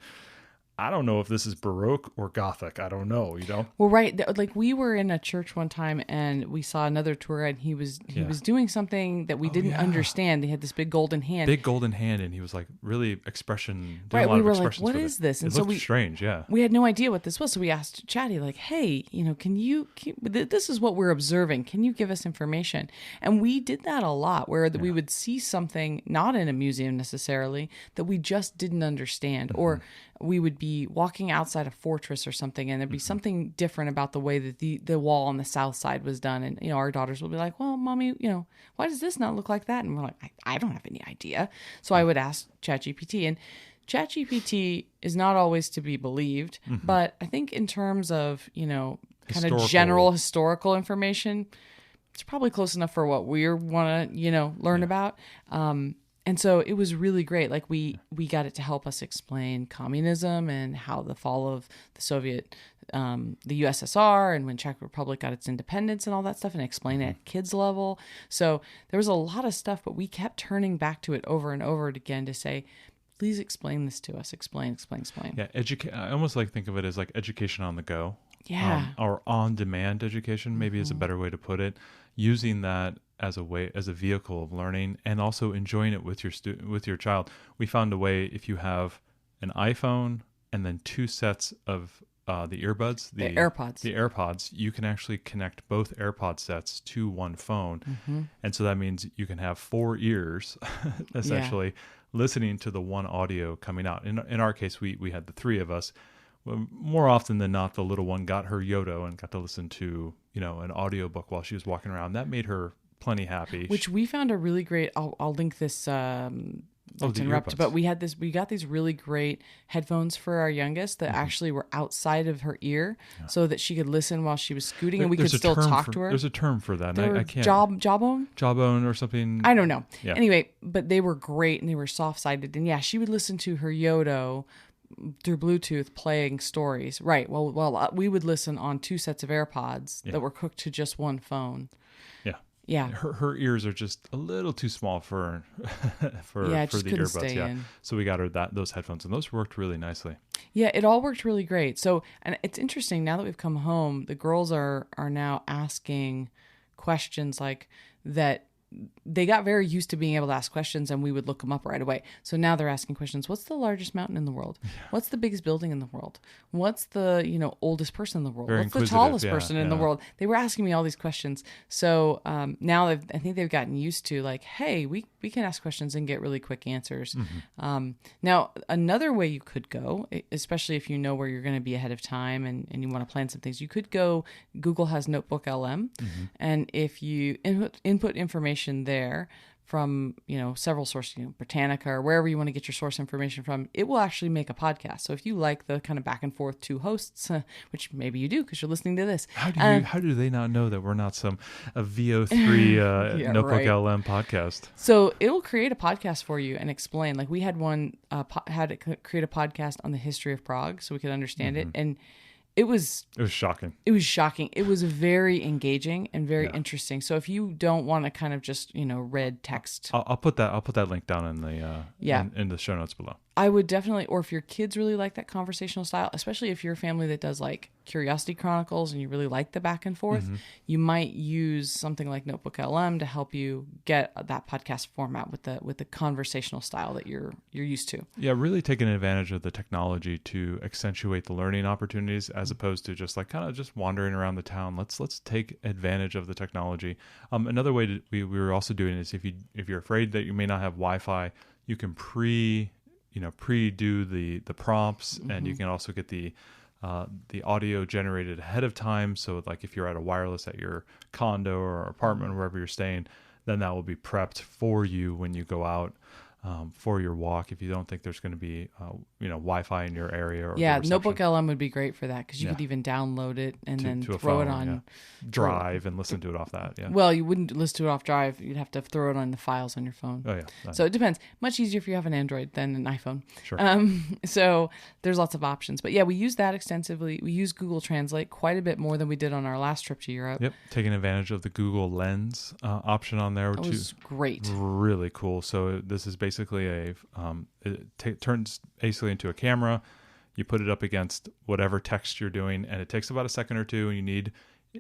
I don't know if this is Baroque or Gothic. I don't know, Well, right. Like we were in a church one time and we saw another tour guide. He was doing something that we didn't understand. They had this big golden hand. And he was like really expression. Right. We were like, what is this? And it looked strange. Yeah. We had no idea what this was. So we asked Chatty like, hey, this is what we're observing. Can you give us information? And we did that a lot where we would see something not in a museum necessarily that we just didn't understand, or we would be walking outside a fortress or something, and there'd be something different about the way that the wall on the south side was done. And, our daughters will be like, well, Mommy, why does this not look like that? And we're like, I don't have any idea. So I would ask ChatGPT, and ChatGPT is not always to be believed, but I think in terms of, kind of general historical information, it's probably close enough for what we want to, learn about. And so it was really great. Like we got it to help us explain communism and how the fall of the Soviet, the USSR, and when Czech Republic got its independence and all that stuff, and explain it at kids level. So there was a lot of stuff, but we kept turning back to it over and over again to say, please explain this to us. Explain. Yeah, I almost like think of it as like education on the go. Yeah. Or on-demand education, maybe is a better way to put it. Using that as a vehicle of learning, and also enjoying it with your child. We found a way, if you have an iPhone and then 2 sets of the earbuds, the AirPods, you can actually connect both AirPod sets to one phone. And so that means you can have 4 ears essentially listening to the one audio coming out. In our case, we had the 3 of us. Well, more often than not, the little one got her Yodo and got to listen to, an audiobook while she was walking around. That made her plenty happy. Which we found a really great, I'll link this, not to interrupt, but we got these really great headphones for our youngest that actually were outside of her ear so that she could listen while she was scooting, and we could still talk to her. There's a term for that. I can't. Jawbone or something. I don't know. Yeah. Anyway, but they were great and they were soft-sided. And she would listen to her Yodo through Bluetooth playing stories. Right. Well, we would listen on 2 sets of AirPods that were hooked to just one phone. Yeah. Her ears are just a little too small for the earbuds. In. So we got her those headphones, and those worked really nicely. Yeah, it all worked really great. So, and it's interesting now that we've come home, the girls are now asking questions like that. They got very used to being able to ask questions, and we would look them up right away. So now they're asking questions. What's the largest mountain in the world? Yeah. What's the biggest building in the world? What's the, oldest person in the world? Very What's the tallest person in the world? They were asking me all these questions. So now I think they've gotten used to like, hey, we can ask questions and get really quick answers. Now, another way you could go, especially if you know where you're going to be ahead of time and you want to plan some things, you could go, Google has Notebook LM. And if you input information there from several sources, Britannica or wherever you want to get your source information from, it will actually make a podcast. So if you like the kind of back and forth 2 hosts, which maybe you do because you're listening to this, how do they not know that we're not a VO3 Notebook LM podcast? So it'll create a podcast for you and explain. Like we had one had it create a podcast on the history of Prague so we could understand it, and it was shocking. It was shocking. It was very engaging and very interesting. So if you don't want to kind of just, read text, I'll put that link down in the in the show notes below. I would definitely, or if your kids really like that conversational style, especially if you're a family that does like Curiosity Chronicles and you really like the back and forth, you might use something like Notebook LM to help you get that podcast format with the conversational style that you're used to. Yeah, really taking advantage of the technology to accentuate the learning opportunities as opposed to just like kind of just wandering around the town. Let's take advantage of the technology. Another way we were also doing is if you're afraid that you may not have Wi-Fi, you can pre-do the prompts, and you can also get the audio generated ahead of time. So like if you're at a wireless at your condo or apartment or wherever you're staying, then that will be prepped for you when you go out for your walk. If you don't think there's going to be Wi-Fi in your area, or Notebook LM would be great for that because you could even download it and then throw it on Drive and listen to it off that. Yeah. Well, you wouldn't listen to it off Drive. You'd have to throw it on the files on your phone. Oh yeah. So it depends. Much easier if you have an Android than an iPhone. Sure. So there's lots of options. But yeah, we use that extensively. We use Google Translate quite a bit more than we did on our last trip to Europe. Yep. Taking advantage of the Google Lens option on there. That was great. Really cool. So this is basically it turns basically into a camera. You put it up against whatever text you're doing, and it takes about a second or two, and you need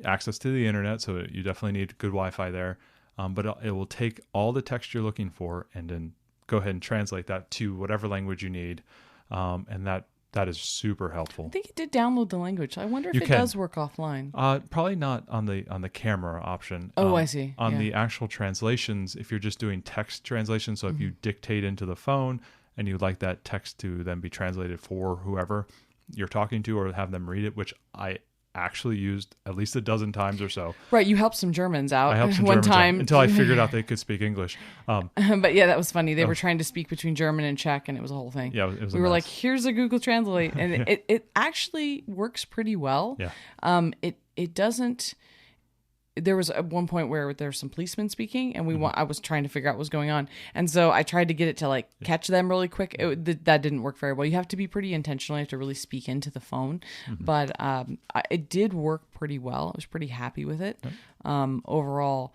access to the internet, so you definitely need good Wi-Fi there. But it will take all the text you're looking for and then go ahead and translate that to whatever language you need, and that is super helpful. I think it did download the language. I wonder if it does work offline. Probably not on the camera option. Oh, I see. On the actual translations, if you're just doing text translation, so if you dictate into the phone and you'd like that text to then be translated for whoever you're talking to, or have them read it, which I actually used at least a dozen times or so. Right, you helped some Germans out. I helped some one Germans time out until I figured out they could speak English. But yeah, that was funny. They were trying to speak between German and Czech, and it was a whole thing. Yeah, it was. We were like, "Here's a Google Translate," and it actually works pretty well. Yeah. It doesn't. there was at one point where there was some policemen speaking, and I was trying to figure out what was going on, and so I tried to get it to like catch them really quick. That didn't work very well. You have to be pretty intentional. You have to really speak into the phone, but it did work pretty well. I was pretty happy with it. Overall,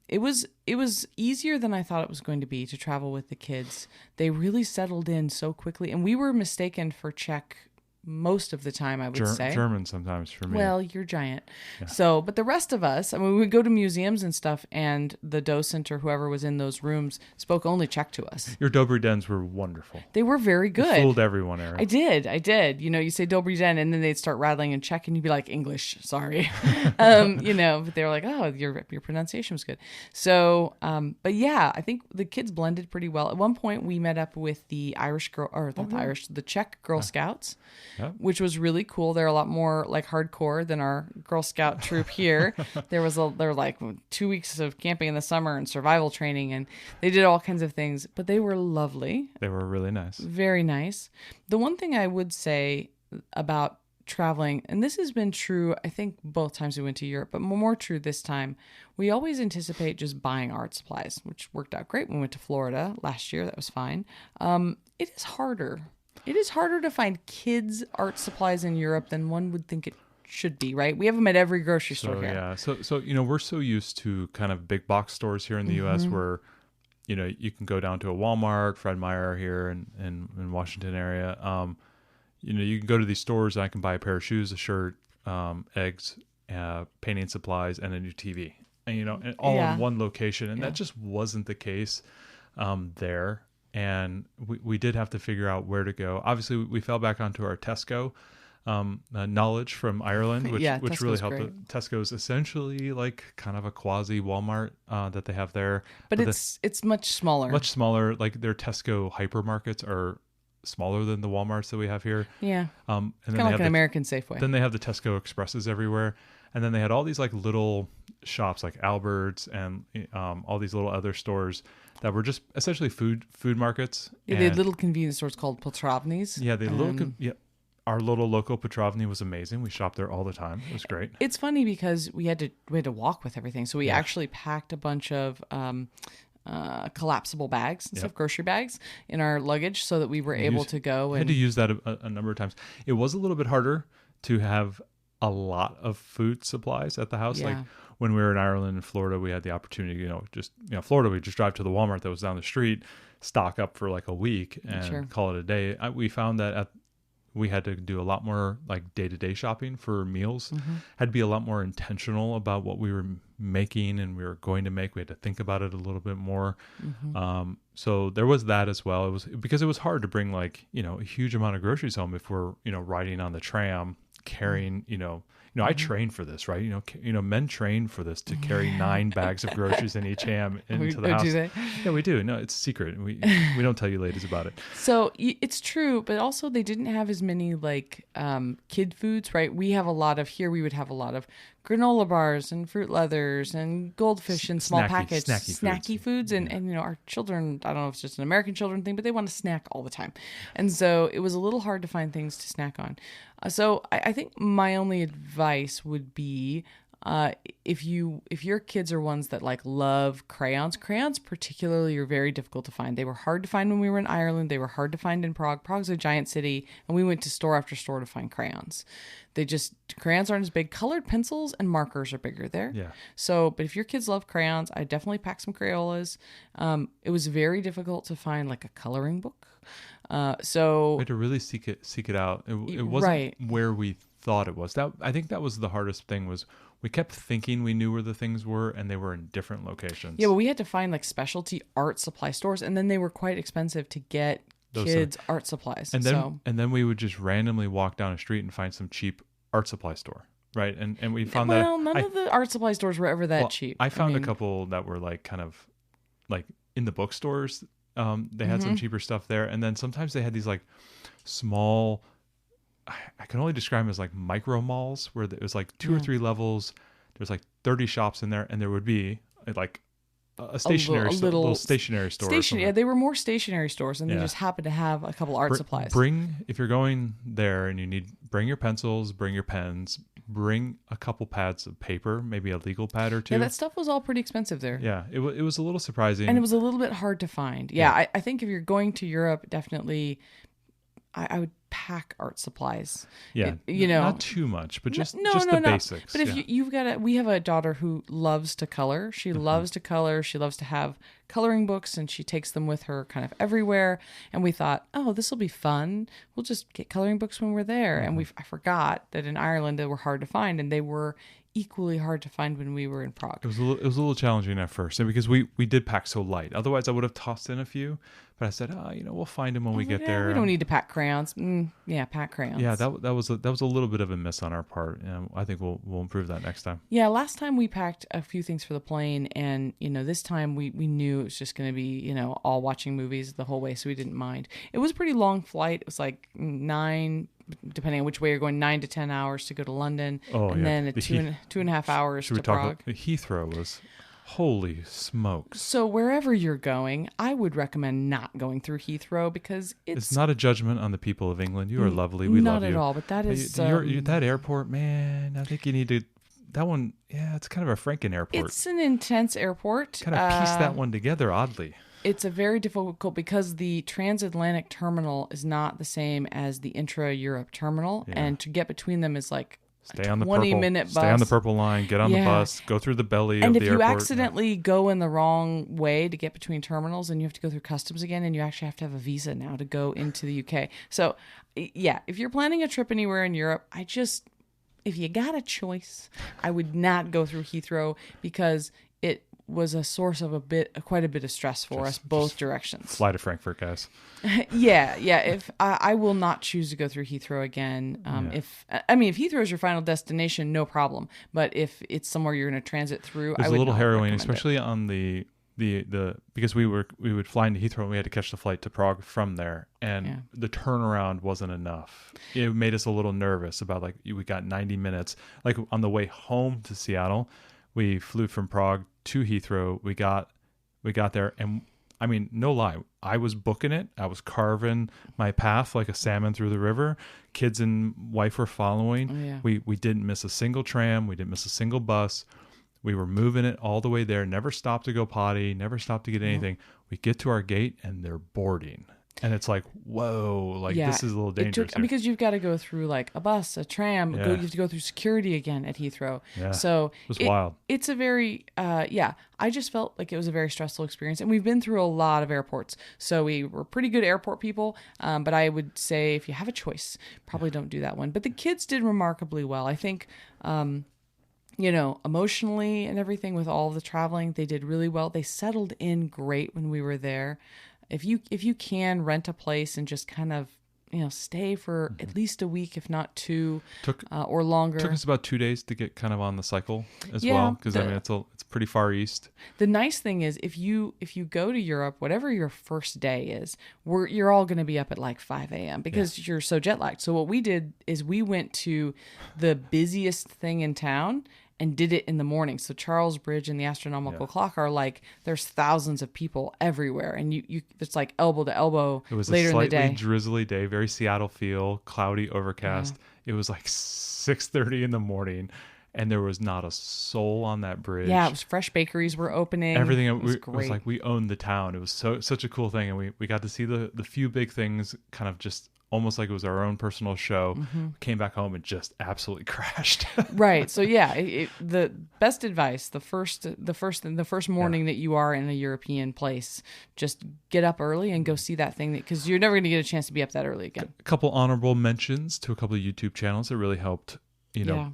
it was easier than I thought it was going to be to travel with the kids. They really settled in so quickly, and we were mistaken for Czech most of the time, I would say. German sometimes for me. Well, you're giant. Yeah. So, but the rest of us, I mean, we would go to museums and stuff, and the docent or whoever was in those rooms spoke only Czech to us. Your Dobrý dens were wonderful. They were very good. You fooled everyone, Erin. I did. You know, you say Dobrý den, and then they'd start rattling in Czech, and you'd be like, English, sorry. You know, but they were like, oh, your pronunciation was good. So, but yeah, I think the kids blended pretty well. At one point, we met up with the the Czech Girl Scouts. Yep. Which was really cool. They're a lot more like hardcore than our Girl Scout troop here. There were like 2 weeks of camping in the summer and survival training, and they did all kinds of things, but they were lovely. They were really nice. Very nice. The one thing I would say about traveling, and this has been true, I think both times we went to Europe, but more true this time, we always anticipate just buying art supplies, which worked out great when we went to Florida last year. That was fine. It is harder. It is harder to find kids' art supplies in Europe than one would think it should be, right? We have them at every grocery store here. Yeah. So you know, we're so used to kind of big box stores here in the U.S. where, you know, you can go down to a Walmart, Fred Meyer here in Washington area. You know, you can go to these stores and I can buy a pair of shoes, a shirt, eggs, painting supplies, and a new TV. And, you know, and all in one location. And that just wasn't the case there. And we did have to figure out where to go. Obviously, we fell back onto our Tesco knowledge from Ireland, which really helped. Tesco's essentially like kind of a quasi Walmart that they have there. But it's much smaller. Much smaller. Like their Tesco hypermarkets are smaller than the Walmarts that we have here. Yeah. And then kind of like an American Safeway. Then they have the Tesco Expresses everywhere. And then they had all these like little shops like Albert's and all these little other stores that were just essentially food markets. Yeah, they had little convenience stores called Potravni's. Yeah, our little local Potravny was amazing. We shopped there all the time. It was great. It's funny because we had to walk with everything. So we actually packed a bunch of collapsible bags and stuff, grocery bags in our luggage so that we were able to go. I had to use that a number of times. It was a little bit harder to have a lot of food supplies at the house. Yeah. Like when we were in Ireland and Florida, we had the opportunity, Florida, we just drive to the Walmart that was down the street, stock up for like a week and call it a day. We found that we had to do a lot more like day-to-day shopping for meals, had to be a lot more intentional about what we were making and we were going to make. We had to think about it a little bit more. So there was that as well. It was because it was hard to bring like, a huge amount of groceries home if we're, riding on the tram, carrying, I trained for this, right? Men train for this to carry 9 bags of groceries in each hand into the house. Do they? Yeah, we do. No, it's a secret. We don't tell you ladies about it. So it's true, but also they didn't have as many like kid foods, right? We would have a lot of granola bars and fruit leathers and goldfish in small packets, snacky foods. And our children, I don't know if it's just an American children thing, but they want to snack all the time. And so it was a little hard to find things to snack on. So I think my only advice would be if your kids are ones that like love crayons particularly are very difficult to find. They were hard to find when we were in Ireland. They were hard to find in Prague. Prague's a giant city, and we went to store after store to find crayons. Crayons aren't as big. Colored pencils and markers are bigger there. Yeah. So, but if your kids love crayons, I definitely pack some Crayolas. It was very difficult to find like a coloring book. So we had to really seek it out. It wasn't where we thought it was. I think that was the hardest thing. Was we kept thinking we knew where the things were, and they were in different locations. Yeah, but we had to find like specialty art supply stores, and then they were quite expensive to get kids art supplies. And then we would just randomly walk down a street and find some cheap art supply store, right? And we found none of the art supply stores were ever that cheap. I found a couple that were like kind of like in the bookstores. They had some cheaper stuff there, and then sometimes they had these like small. I can only describe them as like micro malls where it was like 2 or 3 levels. There's like 30 shops in there, and there would be like a little stationery store. Yeah, they were more stationary stores, and they just happened to have a couple art supplies. If you're going there and bring your pencils, bring your pens, bring a couple pads of paper, maybe a legal pad or two. Yeah, that stuff was all pretty expensive there. Yeah, it was a little surprising. And it was a little bit hard to find. Yeah. I think if you're going to Europe, definitely I would pack art supplies. Yeah, not too much, but just the basics. But if you've got we have a daughter who loves to color. She loves to color. She loves to have coloring books, and she takes them with her kind of everywhere. And we thought, oh, this will be fun. We'll just get coloring books when we're there. And I forgot that in Ireland they were hard to find, and they were equally hard to find when we were in Prague. It was a little challenging at first, and because we did pack so light. Otherwise, I would have tossed in a few. But I said, we'll find them when we get there. We don't need to pack crayons. Pack crayons. Yeah, that was a little bit of a miss on our part, and I think we'll improve that next time. Yeah, last time we packed a few things for the plane, and this time we knew it was just going to be all watching movies the whole way, so we didn't mind. It was a pretty long flight. It was like 9, depending on which way you're going, 9 to 10 hours to go to London, and then two and a half hours to Prague. Heathrow was. Holy smokes. So wherever you're going, I would recommend not going through Heathrow because it's not a judgment on the people of England. You are lovely. We love you. Not at all, but that is... that airport, man, I think you need to... That one, it's kind of a Franken airport. It's an intense airport. Kind of piece that one together, oddly. It's a very difficult because the transatlantic terminal is not the same as the intra-Europe terminal, and to get between them is like... Stay on the 20-minute bus. Stay on the purple line. Get on the bus. Go through the belly of the airport. And if you accidentally go in the wrong way to get between terminals, and you have to go through customs again, and you actually have to have a visa now to go into the UK. So, if you're planning a trip anywhere in Europe, if you got a choice, I would not go through Heathrow because it was a source of quite a bit of stress for us both directions. Fly to Frankfurt, guys. Yeah. If I will not choose to go through Heathrow again. If Heathrow is your final destination, no problem. But if it's somewhere you're going to transit through, I would a little harrowing, especially on the because we would fly into Heathrow and we had to catch the flight to Prague from there, and the turnaround wasn't enough. It made us a little nervous about we got 90 minutes. Like on the way home to Seattle, we flew from Prague to Heathrow. We got there, and I mean, no lie, I was booking it. I was carving my path like a salmon through the river. Kids and wife were following. Oh, yeah. We didn't miss a single tram. We didn't miss a single bus. We were moving it all the way there. Never stopped to go potty. Never stopped to get anything. We get to our gate and they're boarding. And it's like, whoa, this is a little dangerous. Because you've got to go through a bus, a tram. You have to go through security again at Heathrow. Yeah. So it was wild. It's a very, I just felt like it was a very stressful experience. And we've been through a lot of airports. So we were pretty good airport people. But I would say if you have a choice, probably don't do that one. But the kids did remarkably well. I think, emotionally and everything with all the traveling, they did really well. They settled in great when we were there. If you can rent a place and just kind of stay for at least a week, if not 2, or longer. Took us about 2 days to get kind of on the cycle as well, because it's pretty far east. The nice thing is if you go to Europe, whatever your first day is, you're all going to be up at 5 a.m. because you're so jet lagged. So what we did is we went to the busiest thing in town and did it in the morning. So Charles Bridge and the astronomical clock are there's thousands of people everywhere, and you it's elbow to elbow. It was later a slightly in the day. Drizzly day, very Seattle feel, cloudy, overcast. It was 6:30 in the morning, and there was not a soul on that bridge. Yeah, it was fresh bakeries were opening. Everything it was great. It was like we owned the town. It was such a cool thing, and we got to see the few big things, kind of just almost like it was our own personal show. We came back home and just absolutely crashed. Right. So the best advice, the first morning that you are in a European place, just get up early and go see that thing, because you're never going to get a chance to be up that early again. A couple honorable mentions to a couple of YouTube channels that really helped,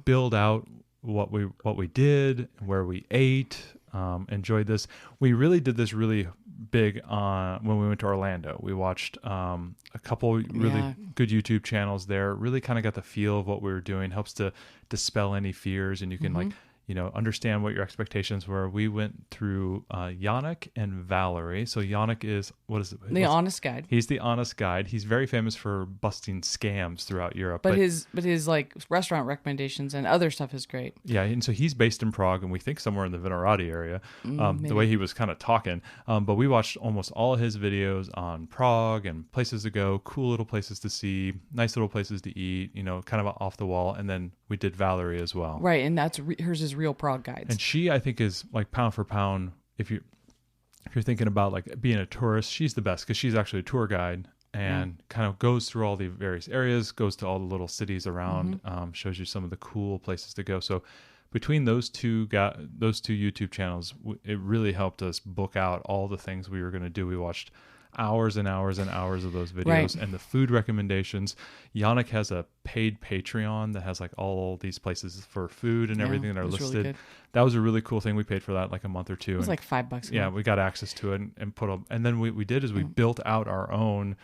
build out what we did, where we ate, enjoyed this. We really did this really big when we went to Orlando. We watched a couple really good YouTube channels there. Really kind of got the feel of what we were doing. Helps to dispel any fears, and you can understand what your expectations were. We went through Yannick and Valerie. So Yannick is, what is it? The honest guide. He's the honest guide. He's very famous for busting scams throughout Europe. But his like restaurant recommendations and other stuff is great. Yeah, and so he's based in Prague, and we think somewhere in the Vinohrady area, the way he was kind of talking. But we watched almost all of his videos on Prague and places to go, cool little places to see, nice little places to eat, kind of off the wall. And then we did Valerie as well. Right, and hers is real Prague guides. And she, I think, is like pound for pound. If you're thinking about like being a tourist, she's the best because she's actually a tour guide and kind of goes through all the various areas, goes to all the little cities around, shows you some of the cool places to go. So between those two YouTube channels, it really helped us book out all the things we were going to do. We watched hours and hours and hours of those videos and the food recommendations. Yannick has a paid Patreon that has like all these places for food and everything that are listed. Really, that was a really cool thing. We paid for that like a month or two. It was like $5. Yeah, we got access to it and put up. And then we did is we built out our own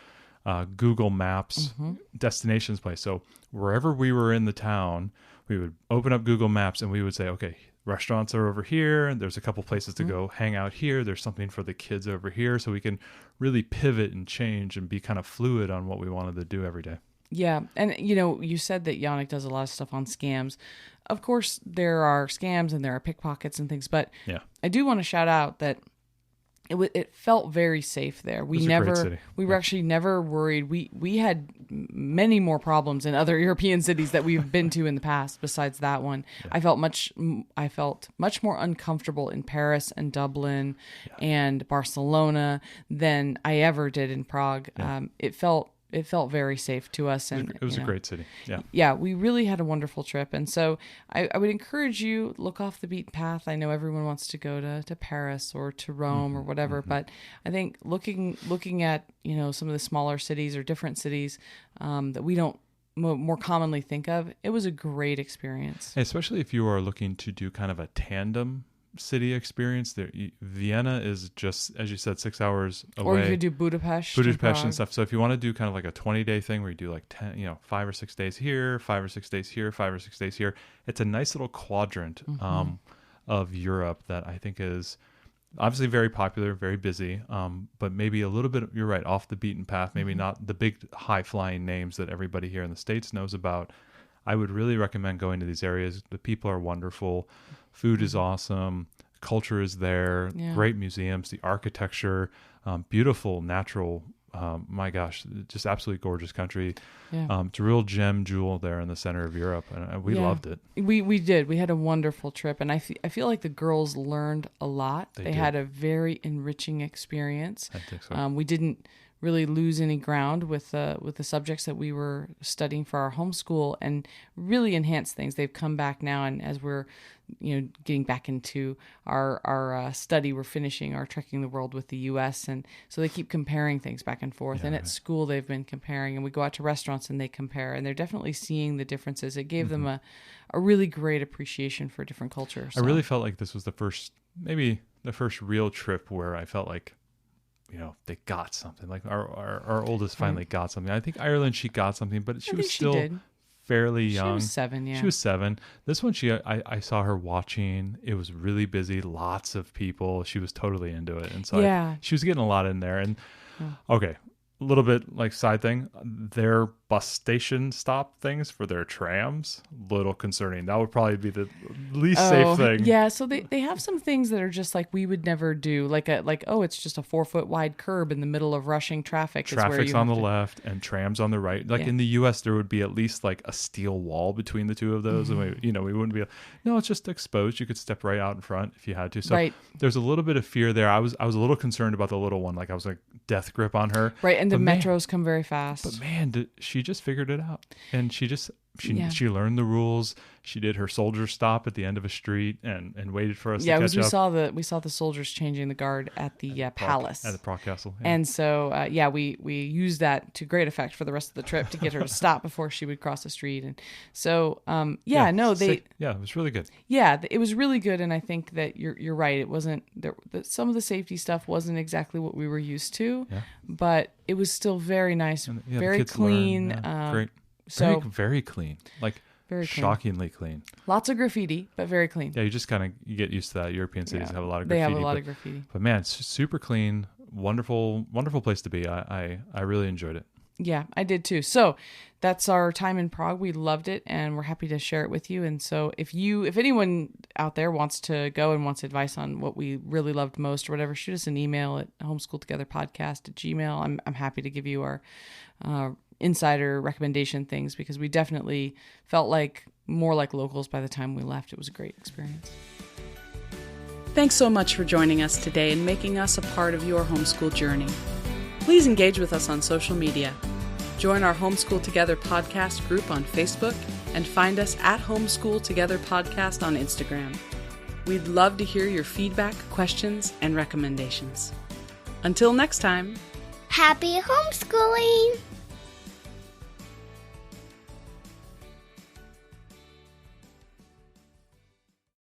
Google Maps destinations place. So wherever we were in the town, we would open up Google Maps and we would say, okay, restaurants are over here, and there's a couple places to go hang out here. There's something for the kids over here. So we can really pivot and change and be kind of fluid on what we wanted to do every day. Yeah. And, you said that Yannick does a lot of stuff on scams. Of course, there are scams and there are pickpockets and things, but I do want to shout out that it felt very safe there. We were actually never worried. We had many more problems in other European cities that we've been to in the past besides that one. Yeah. I felt much more uncomfortable in Paris and Dublin and Barcelona than I ever did in Prague. Yeah. It felt very safe to us. And it was a great city. Yeah. Yeah, we really had a wonderful trip. And so I would encourage you, look off the beaten path. I know everyone wants to go to Paris or to Rome or whatever, but I think looking at, some of the smaller cities or different cities that we don't more commonly think of, it was a great experience. Especially if you are looking to do kind of a tandem city experience there. Vienna is just, as you said, 6 hours away. Or you could do Budapest and stuff. So if you want to do kind of like a 20-day thing where you do like 10, 5 or 6 days here, 5 or 6 days here, 5 or 6 days here, it's a nice little quadrant of Europe that I think is obviously very popular, very busy, but maybe a little bit, you're right, off the beaten path, maybe not the big high-flying names that everybody here in the States knows about. I would really recommend going to these areas. The people are wonderful. Food is awesome. Culture is there. Yeah. Great museums. The architecture, beautiful natural. My gosh, just absolutely gorgeous country. Yeah. It's a real gem jewel there in the center of Europe, and we loved it. We did. We had a wonderful trip, and I feel like the girls learned a lot. They had a very enriching experience. I think so. We didn't really lose any ground with the subjects that we were studying for our homeschool, and really enhanced things. They've come back now, and as we're getting back into our study, we're finishing our Trekking the World with the U.S., and so they keep comparing things back and forth. And at school, they've been comparing, and we go out to restaurants and they compare, and they're definitely seeing the differences. It gave them a really great appreciation for different cultures. I really felt like this was the first real trip where I felt like, they got something. Like our oldest finally got something. I think Ireland, she got something, but she was still fairly young. She was 7, yeah. She was 7. This one, I saw her watching. It was really busy, lots of people. She was totally into it. And so she was getting a lot in there. And okay, a little bit like side thing, their bus station stop things for their trams, little concerning. That would probably be the least safe thing. Yeah, so they have some things that are just like we would never do, like it's just a 4-foot wide curb in the middle of rushing traffic. Traffic's on the left and trams on the right. Like in the U.S., there would be at least like a steel wall between the two of those, and we wouldn't be. No, it's just exposed. You could step right out in front if you had to. So there's a little bit of fear there. I was a little concerned about the little one. Like I was like death grip on her. Right, and the metros come very fast. But man, she just figured it out, and she learned the rules. She did her soldier stop at the end of a street and waited for us to catch up. We saw the soldiers changing the guard at the palace at the Prague Castle, and so we used that to great effect for the rest of the trip to get her to stop before she would cross the street. And so it was really good. Yeah, it was really good, and I think that you're right. It wasn't some of the safety stuff wasn't exactly what we were used to, but it was still very nice, very clean. Great. So very clean. Like Very clean. Shockingly clean. Lots of graffiti, but very clean. Yeah, you just kind of you get used to that. European cities have a lot of They graffiti. have a lot of graffiti. But man, it's super clean. Wonderful place to be. I really enjoyed it. Yeah, I did too. So that's our time in Prague. We loved it, and we're happy to share it with you. And so if anyone out there wants to go and wants advice on what we really loved most or whatever, shoot us an email at homeschooltogetherpodcast@gmail.com. I'm happy to give you our insider recommendation things, because we definitely felt like more like locals by the time we left. It was a great experience. Thanks so much for joining us today and making us a part of your homeschool journey. Please engage with us on social media. Join our Homeschool Together podcast group on Facebook and find us at Homeschool Together Podcast on Instagram. We'd love to hear your feedback, questions, and recommendations. Until next time, Happy homeschooling!